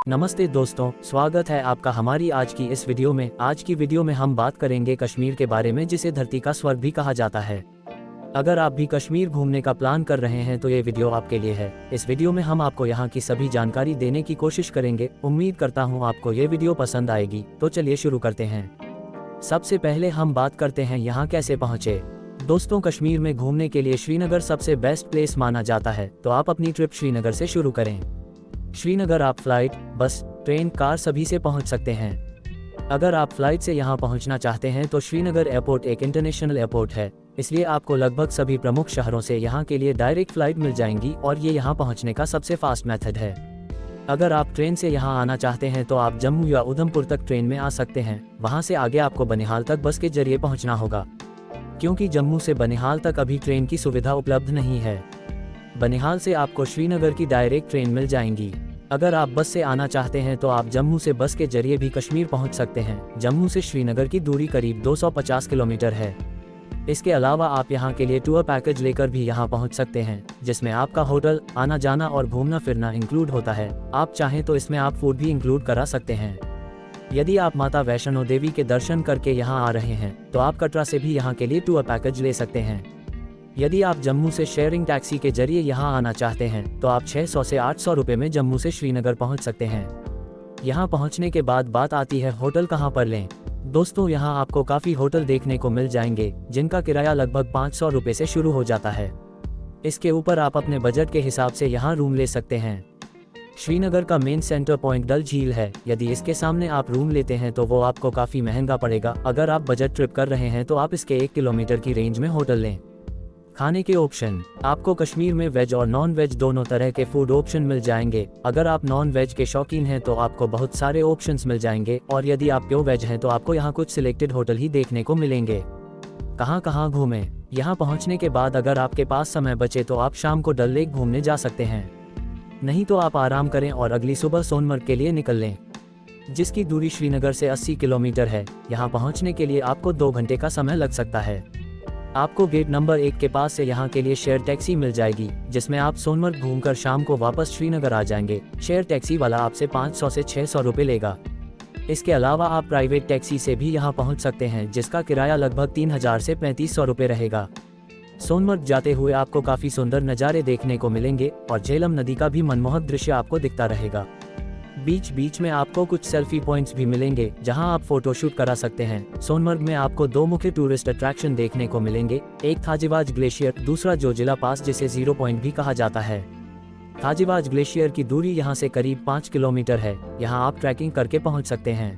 नमस्ते दोस्तों, स्वागत है आपका हमारी आज की इस वीडियो में। आज की वीडियो में हम बात करेंगे कश्मीर के बारे में, जिसे धरती का स्वर्ग भी कहा जाता है। अगर आप भी कश्मीर घूमने का प्लान कर रहे हैं तो ये वीडियो आपके लिए है। इस वीडियो में हम आपको यहाँ की सभी जानकारी देने की कोशिश करेंगे। उम्मीद करता हूँ आपको ये वीडियो पसंद आएगी। तो चलिए शुरू करते हैं। सबसे पहले हम बात करते हैं यहाँ कैसे पहुँचे। दोस्तों, कश्मीर में घूमने के लिए श्रीनगर सबसे बेस्ट प्लेस माना जाता है, तो आप अपनी ट्रिप श्रीनगर से शुरू करें। श्रीनगर आप फ्लाइट, बस, ट्रेन, कार सभी से पहुंच सकते हैं। अगर आप फ्लाइट से यहां पहुंचना चाहते हैं तो श्रीनगर एयरपोर्ट एक इंटरनेशनल एयरपोर्ट है, इसलिए आपको लगभग सभी प्रमुख शहरों से यहां के लिए डायरेक्ट फ्लाइट मिल जाएंगी और ये यहां पहुंचने का सबसे फास्ट मेथड है। अगर आप ट्रेन से यहां आना चाहते हैं तो आप जम्मू या उधमपुर तक ट्रेन में आ सकते हैं। वहां से आगे आपको बनिहाल तक बस के जरिए पहुँचना होगा, क्योंकि जम्मू से बनिहाल तक अभी ट्रेन की सुविधा उपलब्ध नहीं है। बनिहाल से आपको श्रीनगर की डायरेक्ट ट्रेन मिल जाएंगी। अगर आप बस से आना चाहते हैं तो आप जम्मू से बस के जरिए भी कश्मीर पहुंच सकते हैं। जम्मू से श्रीनगर की दूरी करीब 250 किलोमीटर है। इसके अलावा आप यहां के लिए टूर पैकेज लेकर भी यहां पहुंच सकते हैं, जिसमें आपका होटल, आना जाना और घूमना फिरना इंक्लूड होता है। आप चाहें तो इसमें आप फूड भी इंक्लूड करा सकते हैं। यदि आप माता वैष्णो देवी के दर्शन करके यहां आ रहे हैं तो आप कटरा से भी यहां के लिए टूर पैकेज ले सकते हैं। यदि आप जम्मू से शेयरिंग टैक्सी के जरिए यहां आना चाहते हैं तो आप 600 से 800 रुपये में जम्मू से श्रीनगर पहुंच सकते हैं। यहां पहुंचने के बाद बात आती है होटल कहां पर लें। दोस्तों, यहां आपको काफ़ी होटल देखने को मिल जाएंगे, जिनका किराया लगभग 500 रुपये से शुरू हो जाता है। इसके ऊपर आप अपने बजट के हिसाब से यहां रूम ले सकते हैं। श्रीनगर का मेन सेंटर पॉइंट डल झील है। यदि इसके सामने आप रूम लेते हैं तो वो आपको काफ़ी महंगा पड़ेगा। अगर आप बजट ट्रिप कर रहे हैं तो आप इसके 1 किलोमीटर की रेंज में होटल लें। खाने के ऑप्शन, आपको कश्मीर में वेज और नॉन वेज दोनों तरह के फूड ऑप्शन मिल जाएंगे। अगर आप नॉन वेज के शौकीन हैं तो आपको बहुत सारे ऑप्शंस मिल जाएंगे, और यदि आप प्योर वेज हैं तो आपको यहाँ कुछ सिलेक्टेड होटल ही देखने को मिलेंगे। कहाँ कहाँ घूमें। यहाँ पहुँचने के बाद अगर आपके पास समय बचे तो आप शाम को डल लेक घूमने जा सकते हैं। नहीं तो आप आराम करें और अगली सुबह सोनमर्ग के लिए निकल लें, जिसकी दूरी श्रीनगर से 80 किलोमीटर है। यहाँ पहुँचने के लिए आपको 2 घंटे का समय लग सकता है। आपको गेट नंबर 1 के पास से यहाँ के लिए शेयर टैक्सी मिल जाएगी, जिसमें आप सोनमर्ग घूमकर शाम को वापस श्रीनगर आ जाएंगे। शेयर टैक्सी वाला आपसे 500 से 600 रुपये लेगा। इसके अलावा आप प्राइवेट टैक्सी से भी यहाँ पहुँच सकते हैं, जिसका किराया लगभग 3000 से 3500 रुपये रहेगा। सोनमर्ग जाते हुए आपको काफ़ी सुंदर नज़ारे देखने को मिलेंगे और झेलम नदी का भी मनमोहक दृश्य आपको दिखता रहेगा। बीच में आपको कुछ सेल्फी पॉइंट्स भी मिलेंगे, जहां आप फोटोशूट करा सकते हैं। सोनमर्ग में आपको 2 मुख्य टूरिस्ट अट्रैक्शन देखने को मिलेंगे, एक थाजीवाज ग्लेशियर, दूसरा जोजिला पास, जिसे 0 पॉइंट भी कहा जाता है। थाजीवाज ग्लेशियर की दूरी यहां से करीब 5 किलोमीटर है। यहां आप ट्रैकिंग करके पहुंच सकते हैं।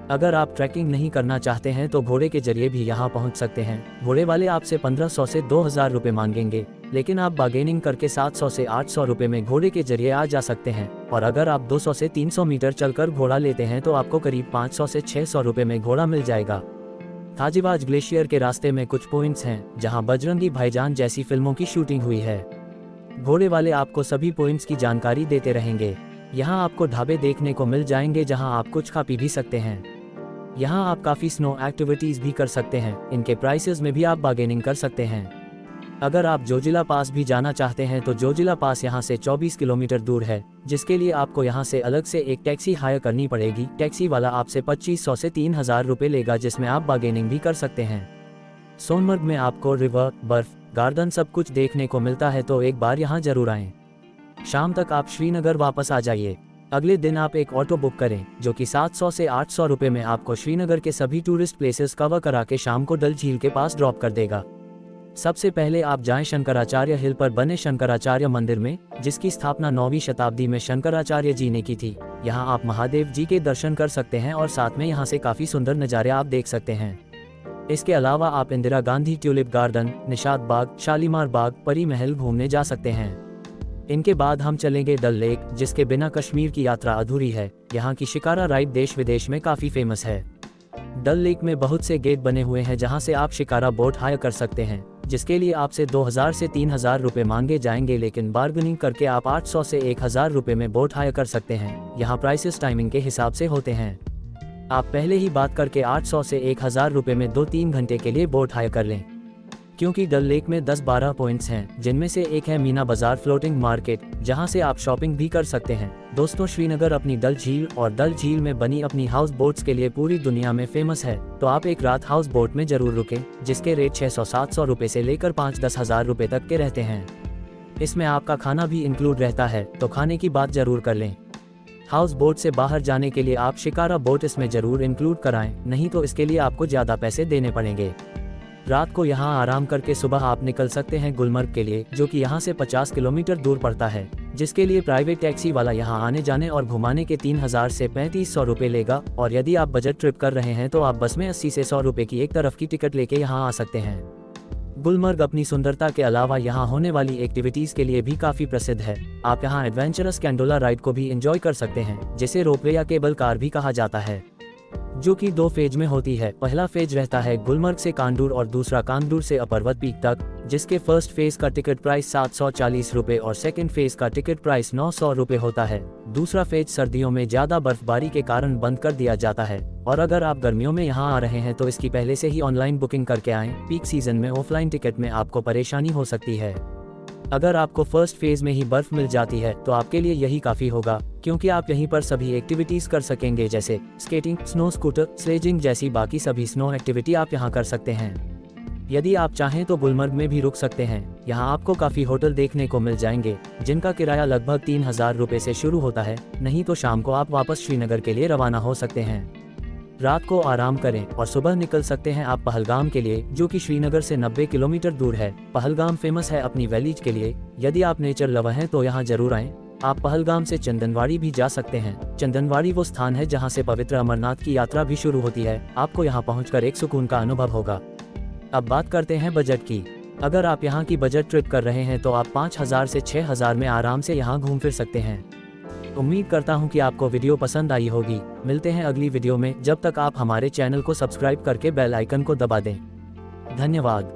अगर आप ट्रैकिंग नहीं करना चाहते हैं तो घोड़े के जरिए भी यहाँ पहुँच सकते हैं। घोड़े वाले आपसे 1500 से 2000 रुपये मांगेंगे, लेकिन आप बार्गेनिंग करके 700 से 800 रुपये में घोड़े के जरिए आ जा सकते हैं। और अगर आप 200 से 300 मीटर चलकर घोड़ा लेते हैं तो आपको करीब 500 से 600 रुपये में घोड़ा मिल जाएगा। थाजीवाज ग्लेशियर के रास्ते में कुछ पॉइंट्स हैं जहाँ बजरंगी भाईजान जैसी फिल्मों की शूटिंग हुई है। घोड़े वाले आपको सभी पॉइंट्स की जानकारी देते रहेंगे। यहाँ आपको ढाबे देखने को मिल जाएंगे जहाँ आप कुछ खा पी भी सकते हैं। यहाँ आप काफ़ी स्नो एक्टिविटीज़ भी कर सकते हैं। इनके प्राइसेस में भी आप बार्गेनिंग कर सकते हैं। अगर आप जोजिला पास भी जाना चाहते हैं तो जोजिला पास यहाँ से 24 किलोमीटर दूर है, जिसके लिए आपको यहाँ से अलग से एक टैक्सी हायर करनी पड़ेगी। टैक्सी वाला आपसे 2500 से 3000 रुपये लेगा, जिसमें आप बार्गेनिंग भी कर सकते हैं। सोनमर्ग में आपको रिवर, बर्फ, गार्डन सब कुछ देखने को मिलता है, तो एक बार यहाँ जरूर आएँ। शाम तक आप श्रीनगर वापस आ जाइए। अगले दिन आप एक ऑटो बुक करें, जो कि 700 से 800 रुपये में आपको श्रीनगर के सभी टूरिस्ट प्लेसेस कवर करा के शाम को डल झील के पास ड्रॉप कर देगा। सबसे पहले आप जाएं शंकराचार्य हिल पर बने शंकराचार्य मंदिर में, जिसकी स्थापना 9वीं शताब्दी में शंकराचार्य जी ने की थी। यहाँ आप महादेव जी के दर्शन कर सकते हैं और साथ में यहाँ से काफ़ी सुंदर नज़ारे आप देख सकते हैं। इसके अलावा आप इंदिरा गांधी ट्यूलिप गार्डन, निशात बाग, शालीमार बाग, परी महल घूमने जा सकते हैं। इनके बाद हम चलेंगे डल लेक, जिसके बिना कश्मीर की यात्रा अधूरी है। यहाँ की शिकारा राइड देश विदेश में काफ़ी फेमस है। डल लेक में बहुत से गेट बने हुए हैं जहाँ से आप शिकारा बोट हायर कर सकते हैं, जिसके लिए आपसे 2000 से 3000 रुपये मांगे जाएंगे, लेकिन बार्गेनिंग करके आप 800 से 1000 रुपये में बोट हायर कर सकते हैं। यहाँ प्राइसेस टाइमिंग के हिसाब से होते हैं। आप पहले ही बात करके 800 से 1000 रुपये में 2-3 घंटे के लिए बोट हायर कर लें। क्योंकि डल लेक में 10-12 पॉइंट्स हैं, जिनमें से एक है मीना बाजार फ्लोटिंग मार्केट, जहां से आप शॉपिंग भी कर सकते हैं। दोस्तों, श्रीनगर अपनी डल झील और डल झील में बनी अपनी हाउस बोट्स के लिए पूरी दुनिया में फेमस है, तो आप एक रात हाउस बोट में जरूर रुकें, जिसके रेट 600-700 रुपए से लेकर 5-10 हज़ार रुपए तक के रहते हैं। इसमें आपका खाना भी इंक्लूड रहता है, तो खाने की बात जरूर कर लें। हाउस बोट से बाहर जाने के लिए आप शिकारा बोट इसमें जरूर इंक्लूड कराएं, नहीं तो इसके लिए आपको ज़्यादा पैसे देने पड़ेंगे। रात को यहाँ आराम करके सुबह आप निकल सकते हैं गुलमर्ग के लिए, जो कि यहाँ से 50 किलोमीटर दूर पड़ता है, जिसके लिए प्राइवेट टैक्सी वाला यहाँ आने जाने और घुमाने के 3000 से 3500 रुपये लेगा। और यदि आप बजट ट्रिप कर रहे हैं तो आप बस में 80 से 100 रुपये की एक तरफ की टिकट लेके यहाँ आ सकते हैं। गुलमर्ग अपनी सुंदरता के अलावा यहाँ होने वाली एक्टिविटीज के लिए भी काफी प्रसिद्ध है। आप यहाँ एडवेंचरस कैंडोला राइड को भी एंजॉय कर सकते हैं, जिसे रोपवे या केबल कार भी कहा जाता है, जो कि 2 फेज में होती है। पहला फेज रहता है गुलमर्ग से कांडूर और दूसरा कांडूर से अपर्वत पीक तक, जिसके फर्स्ट फेज का टिकट प्राइस 740 रुपये और सेकंड फेज का टिकट प्राइस 900 रुपये होता है। दूसरा फेज सर्दियों में ज्यादा बर्फबारी के कारण बंद कर दिया जाता है, और अगर आप गर्मियों में यहाँ आ रहे हैं तो इसकी पहले से ही ऑनलाइन बुकिंग करके आएं। पीक सीजन में ऑफलाइन टिकट में आपको परेशानी हो सकती है। अगर आपको फर्स्ट फेज में ही बर्फ मिल जाती है तो आपके लिए यही काफी होगा, क्योंकि आप यहीं पर सभी एक्टिविटीज कर सकेंगे, जैसे स्केटिंग, स्नो स्कूटर, स्लेजिंग जैसी बाकी सभी स्नो एक्टिविटी आप यहां कर सकते हैं। यदि आप चाहें तो गुलमर्ग में भी रुक सकते हैं। यहां आपको काफी होटल देखने को मिल जाएंगे, जिनका किराया लगभग 3000 रुपये से शुरू होता है। नहीं तो शाम को आप वापस श्रीनगर के लिए रवाना हो सकते हैं। रात को आराम करें और सुबह निकल सकते हैं आप पहलगाम के लिए, जो कि श्रीनगर से 90 किलोमीटर दूर है। पहलगाम फेमस है अपनी वैलीज के लिए। यदि आप नेचर लवर हैं तो यहाँ जरूर आएं। आप पहलगाम से चंदनवाड़ी भी जा सकते हैं। चंदनवाड़ी वो स्थान है जहाँ से पवित्र अमरनाथ की यात्रा भी शुरू होती है। आपको यहाँ पहुँचकर एक सुकून का अनुभव होगा। अब बात करते हैं बजट की। अगर आप यहाँ की बजट ट्रिप कर रहे हैं तो आप 5000 से 6000 में आराम से यहाँ घूम फिर सकते हैं। उम्मीद करता हूँ कि आपको वीडियो पसंद आई होगी। मिलते हैं अगली वीडियो में। जब तक आप हमारे चैनल को सब्सक्राइब करके बेल आइकन को दबा दें। धन्यवाद।